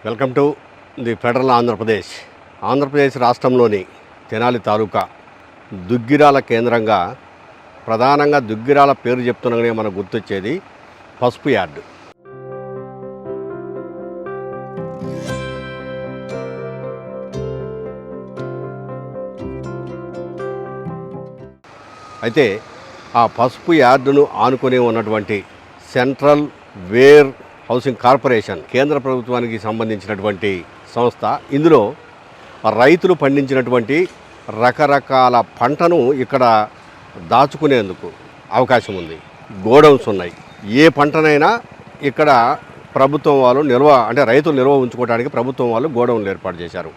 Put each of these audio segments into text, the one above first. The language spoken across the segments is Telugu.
Welcome to the federal Andhra Pradesh. Andhra Pradesh రాష్ట్రంలోని తెనాలి తాలూకా దుగ్గిరాల కేంద్రంగా ప్రధానంగా దుగ్గిరాల పేరు చెప్తున్నానే మనకు గుర్తొచ్చేది పసుపు యార్డు. అయితే ఆ పసుపు యార్డును ఆనుకొని ఉన్నటువంటి సెంట్రల్ వేర్ హౌసింగ్ కార్పొరేషన్ కేంద్ర ప్రభుత్వానికి సంబంధించినటువంటి సంస్థ. ఇందులో రైతులు పండించినటువంటి రకరకాల పంటను ఇక్కడ దాచుకునేందుకు అవకాశం ఉంది. గోడౌన్స్ ఉన్నాయి. ఏ పంటనైనా ఇక్కడ ప్రభుత్వం వాళ్ళు రైతులు నిల్వ ఉంచుకోవడానికి ప్రభుత్వం వాళ్ళు గోడౌన్లు ఏర్పాటు చేశారు.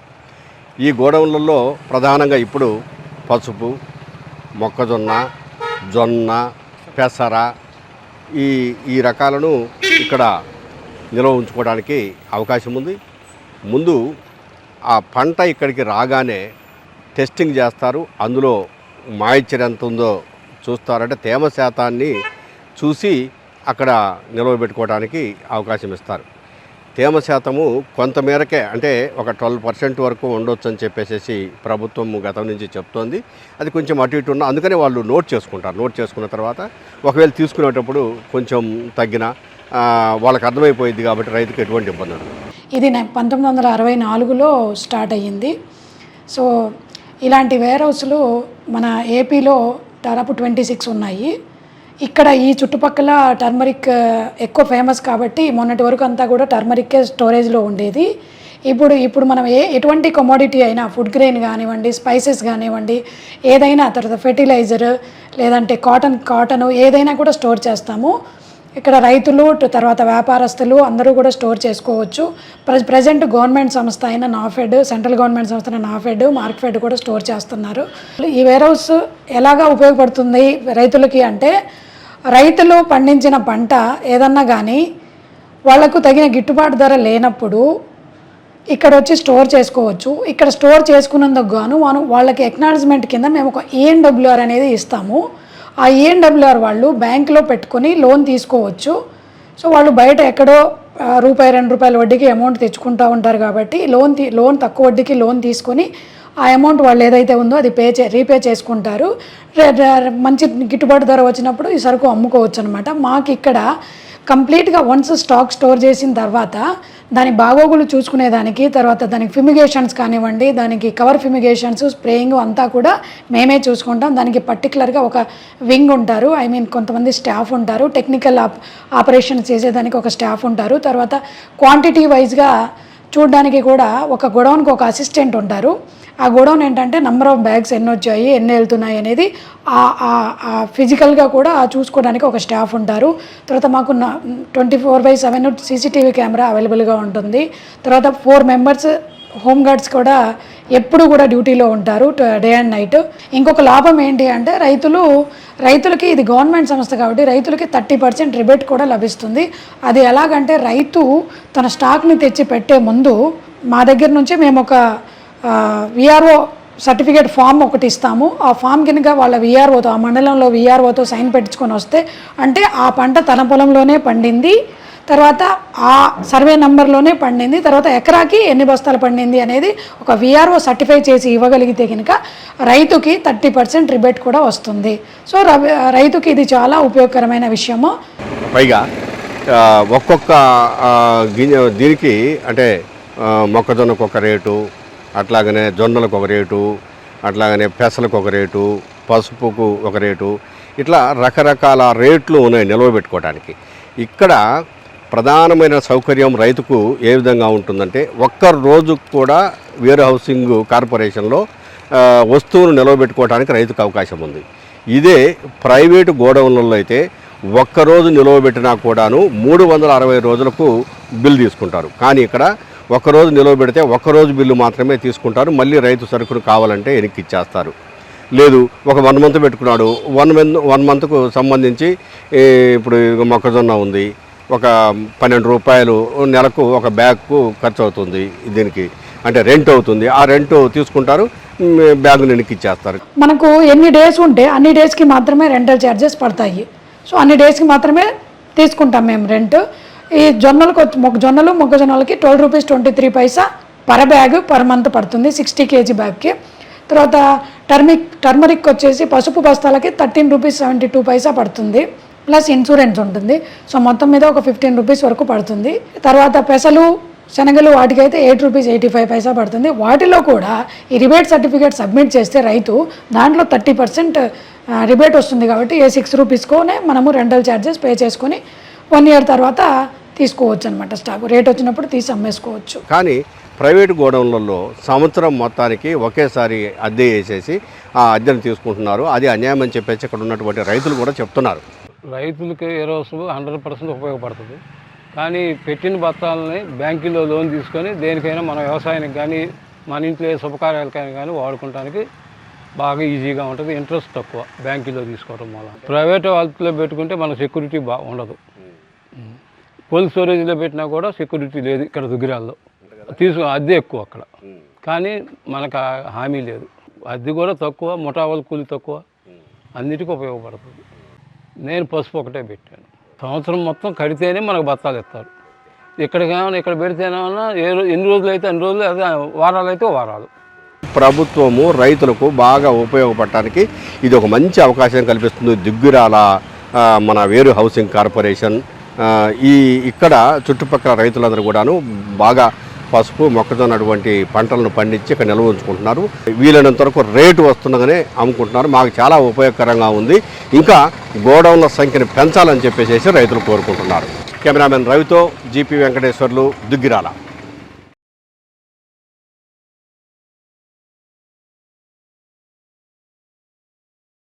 ఈ గోడౌన్లలో ప్రధానంగా ఇప్పుడు పసుపు, మొక్కజొన్న, జొన్న, పెసర ఈ రకాలను ఇక్కడ నిల్వ ఉంచుకోవడానికి అవకాశం ఉంది. ముందు ఆ పంట ఇక్కడికి రాగానే టెస్టింగ్ చేస్తారు. అందులో మాయిశ్చర్ ఎంత ఉందో చూస్తారు. అంటే తేమ శాతాన్ని చూసి అక్కడ నిల్వబెట్టుకోవడానికి అవకాశం ఇస్తారు. తేమ శాతము కొంతమేరకే, అంటే ఒక 12% వరకు ఉండొచ్చు అని చెప్పేసి ప్రభుత్వం గతం నుంచి చెప్తోంది. అది కొంచెం అటు ఇటు ఉన్న, అందుకనే వాళ్ళు నోట్ చేసుకుంటారు. నోట్ చేసుకున్న తర్వాత ఒకవేళ తీసుకునేటప్పుడు కొంచెం తగ్గిన వాళ్ళకి అర్థమైపోయింది కాబట్టి రైతుకు ఎటువంటి ఇబ్బంది ఉండదు. ఇది 1964లో స్టార్ట్ అయ్యింది. సో ఇలాంటి వేర్ హౌస్లు మన ఏపీలో దాదాపు 26 ఉన్నాయి. ఇక్కడ ఈ చుట్టుపక్కల టర్మరిక్ ఎక్కువ ఫేమస్ కాబట్టి మొన్నటి వరకు అంతా కూడా టర్మరిక్కే స్టోరేజ్లో ఉండేది. ఇప్పుడు మనం ఎటువంటి కమోడిటీ అయినా, ఫుడ్ గ్రెయిన్ కానివ్వండి, స్పైసెస్ కానివ్వండి, ఏదైనా, తర్వాత ఫెర్టిలైజర్ లేదంటే కాటన్ ఏదైనా కూడా స్టోర్ చేస్తాము. ఇక్కడ రైతులు, తర్వాత వ్యాపారస్తులు అందరూ కూడా స్టోర్ చేసుకోవచ్చు. ప్రజెంట్ గవర్నమెంట్ సంస్థ అయిన నాఫెడ్, సెంట్రల్ గవర్నమెంట్ సంస్థ అయిన నాఫెడ్, మార్క్ఫెడ్ కూడా స్టోర్ చేస్తున్నారు. ఈ వేర్ హౌస్ ఎలాగా ఉపయోగపడుతుంది రైతులకి అంటే, రైతులు పండించిన పంట ఏదన్నా కానీ వాళ్లకు తగిన గిట్టుబాటు ధర లేనప్పుడు ఇక్కడ వచ్చి స్టోర్ చేసుకోవచ్చు. ఇక్కడ స్టోర్ చేసుకున్నందుకు గాను వాళ్ళకి ఎక్నాలజ్మెంట్ కింద మేము ఒక ENWR అనేది ఇస్తాము. ఆ ENWR వాళ్ళు బ్యాంకులో పెట్టుకొని లోన్ తీసుకోవచ్చు. సో వాళ్ళు బయట ఎక్కడో ₹2 వడ్డీకి అమౌంట్ తెచ్చుకుంటూ ఉంటారు కాబట్టి లోన్ తక్కువ వడ్డీకి లోన్ తీసుకొని ఆ అమౌంట్ వాళ్ళు ఏదైతే ఉందో అది రీపే చేసుకుంటారు. మంచి గిట్టుబాటు ధర వచ్చినప్పుడు ఈ సరుకు అమ్ముకోవచ్చు అనమాట. మాకు ఇక్కడ కంప్లీట్గా వన్స్ స్టాక్ స్టోర్ చేసిన తర్వాత దాని బాగోగులు చూసుకునేదానికి, తర్వాత దానికి ఫిమిగేషన్స్ కానివ్వండి, దానికి కవర్ ఫిమిగేషన్స్, స్ప్రేయింగ్ అంతా కూడా మేమే చూసుకుంటాం. దానికి పర్టికులర్గా ఒక వింగ్ ఉంటారు, కొంతమంది స్టాఫ్ ఉంటారు. టెక్నికల్ ఆపరేషన్స్ చేసేదానికి ఒక స్టాఫ్ ఉంటారు. తర్వాత క్వాంటిటీ వైజ్గా చూడడానికి కూడా ఒక గొడౌన్కి ఒక అసిస్టెంట్ ఉంటారు. ఆ గొడౌన్ ఏంటంటే నెంబర్ ఆఫ్ బ్యాగ్స్ ఎన్ని వచ్చాయి, ఎన్ని వెళ్తున్నాయి అనేది ఫిజికల్గా కూడా చూసుకోవడానికి ఒక స్టాఫ్ ఉంటారు. తర్వాత మాకు 24/7 CCTV కెమెరా అవైలబుల్గా ఉంటుంది. తర్వాత 4 మెంబర్స్ హోమ్ గార్డ్స్ కూడా ఎప్పుడు కూడా డ్యూటీలో ఉంటారు, డే అండ్ నైట్. ఇంకొక లాభం ఏంటి అంటే రైతులకి ఇది గవర్నమెంట్ సంస్థ కాబట్టి రైతులకి 30% రిబేట్ కూడా లభిస్తుంది. అది ఎలాగంటే, రైతు తన స్టాక్ని తెచ్చి పెట్టే ముందు మా దగ్గర నుంచి మేము ఒక VRO సర్టిఫికేట్ ఫామ్ ఒకటి ఇస్తాము. ఆ ఫామ్ కింద వాళ్ళ VROతో, ఆ మండలంలో VROతో సైన్ పెట్టించుకొని వస్తే, అంటే ఆ పంట తన పొలంలోనే పండింది, తర్వాత ఆ సర్వే నెంబర్లోనే పండింది, తర్వాత ఎకరాకి ఎన్ని బస్తాలు పండింది అనేది ఒక VRO సర్టిఫై చేసి ఇవ్వగలిగితే కనుక రైతుకి 30% రిబేట్ కూడా వస్తుంది. సో రైతుకి ఇది చాలా ఉపయోగకరమైన విషయము. పైగా ఒక్కొక్క దీనికి అంటే మొక్కజొన్నకు ఒక రేటు, అట్లాగనే జొన్నలకు ఒక రేటు, అట్లాగనే పెసలకు ఒక రేటు, పసుపుకు ఒక రేటు, ఇట్లా రకరకాల రేట్లు ఉన్నాయి నిల్వబెట్టుకోవడానికి. ఇక్కడ ప్రధానమైన సౌకర్యం రైతుకు ఏ విధంగా ఉంటుందంటే, ఒక్క రోజు కూడా వేర్ హౌసింగ్ కార్పొరేషన్లో వస్తువును నిల్వబెట్టుకోవడానికి రైతుకు అవకాశం ఉంది. ఇదే ప్రైవేటు గోడౌన్లలో అయితే ఒక్కరోజు నిల్వబెట్టినా కూడాను 360 రోజులకు బిల్ తీసుకుంటారు. కానీ ఇక్కడ ఒక్కరోజు నిల్వ పెడితే ఒక్కరోజు బిల్లు మాత్రమే తీసుకుంటారు. మళ్ళీ రైతు సరుకును కావాలంటే వెనక్కి ఇచ్చేస్తారు. లేదు, ఒక 1 మంత్ పెట్టుకున్నాడు, 1 మంత్కు సంబంధించి ఇప్పుడు మొక్కజొన్న ఉంది, ఒక ₹12 నెలకు ఒక బ్యాగ్కు ఖర్చు అవుతుంది. దీనికి అంటే రెంట్ అవుతుంది. ఆ రెంట్ తీసుకుంటారు, బ్యాగ్ను వెనక్కి ఇచ్చేస్తారు. మనకు ఎన్ని డేస్ ఉంటే అన్ని డేస్కి మాత్రమే రెంటల్ ఛార్జెస్ పడతాయి. సో అన్ని డేస్కి మాత్రమే తీసుకుంటాం మేము రెంట్. ఈ జొన్నలు మొక్కజొన్నలకి 12 రూపీస్ 23 పైసా పర్ బ్యాగ్ పర్ మంత్ పడుతుంది 60 kg బ్యాగ్కి. తర్వాత టర్మరిక్ వచ్చేసి పసుపు బస్తాలకి 13 రూపీస్ 72 పైసా పడుతుంది, ప్లస్ ఇన్సూరెన్స్ ఉంటుంది. సో మొత్తం మీద ఒక 15 రూపీస్ వరకు పడుతుంది. తర్వాత పెసలు శనగలు వాటికైతే 8 రూపీస్ 85 పైసా పడుతుంది. వాటిలో కూడా ఈ రిబేట్ సర్టిఫికేట్ సబ్మిట్ చేస్తే రైతు దాంట్లో 30% రిబేట్ వస్తుంది. కాబట్టి ఏ 6 రూపీస్కోనే మనము రెంటల్ ఛార్జెస్ పే చేసుకొని 1 ఇయర్ తర్వాత తీసుకోవచ్చు అనమాట. స్టాక్ రేట్ వచ్చినప్పుడు తీసి అమ్మేసుకోవచ్చు. కానీ ప్రైవేటు గోడౌన్లలో సంవత్సరం మొత్తానికి ఒకేసారి అద్దె వేసేసి ఆ అద్దెను తీసుకుంటున్నారు. అది అన్యాయం అని చెప్పేసి ఇక్కడ ఉన్నటువంటి రైతులు కూడా చెప్తున్నారు. రైతులకి ఏ రోజు 100% ఉపయోగపడుతుంది. కానీ పెట్టిన బత్తాలని బ్యాంకులో లోన్ తీసుకొని దేనికైనా మన వ్యవసాయానికి కానీ మన ఇంట్లో ఏ శుభకార్యాలకైనా కానీ వాడుకోవడానికి బాగా ఈజీగా ఉంటుంది. ఇంట్రెస్ట్ తక్కువ బ్యాంకులో తీసుకోవడం వల్ల. ప్రైవేట్ వాళ్ళలో పెట్టుకుంటే మన సెక్యూరిటీ ఉండదు. కోల్డ్ స్టోరేజ్లో పెట్టినా కూడా సెక్యూరిటీ లేదు. ఇక్కడ దుగ్గిరాల్లో అద్దె ఎక్కువ అక్కడ, కానీ మనకు హామీ లేదు. అద్దె కూడా తక్కువ, ముఠావల కూలి తక్కువ, అన్నిటికీ ఉపయోగపడుతుంది. నేను పసుపు ఒకటే పెట్టాను. సంవత్సరం మొత్తం కడితేనే మనకు బత్తాలు ఇస్తారు. ఇక్కడ పెడితేనేమన్నా ఎన్ని రోజులు అయితే అన్ని రోజులు, అదే వారాలు అయితే వారాలు. ప్రభుత్వము రైతులకు బాగా ఉపయోగపడటానికి ఇది ఒక మంచి అవకాశం కల్పిస్తుంది. దుగ్గిరాల మన వేరు హౌసింగ్ కార్పొరేషన్ ఇక్కడ చుట్టుపక్కల రైతులందరూ కూడాను బాగా పసుపు మొక్కజొన్న అటువంటి పంటలను పండించి ఇక్కడ నిల్వ ఉంచుకుంటున్నారు. వీలైనంత వరకు రేటు వస్తుండగానే అమ్ముకుంటున్నారు. మాకు చాలా ఉపయోగకరంగా ఉంది. ఇంకా గోడౌన్ల సంఖ్యను పెంచాలని చెప్పేసి రైతులు కోరుకుంటున్నారు. కెమెరామెన్ రవితో జీపీ వెంకటేశ్వర్లు, దుగ్గిరాల.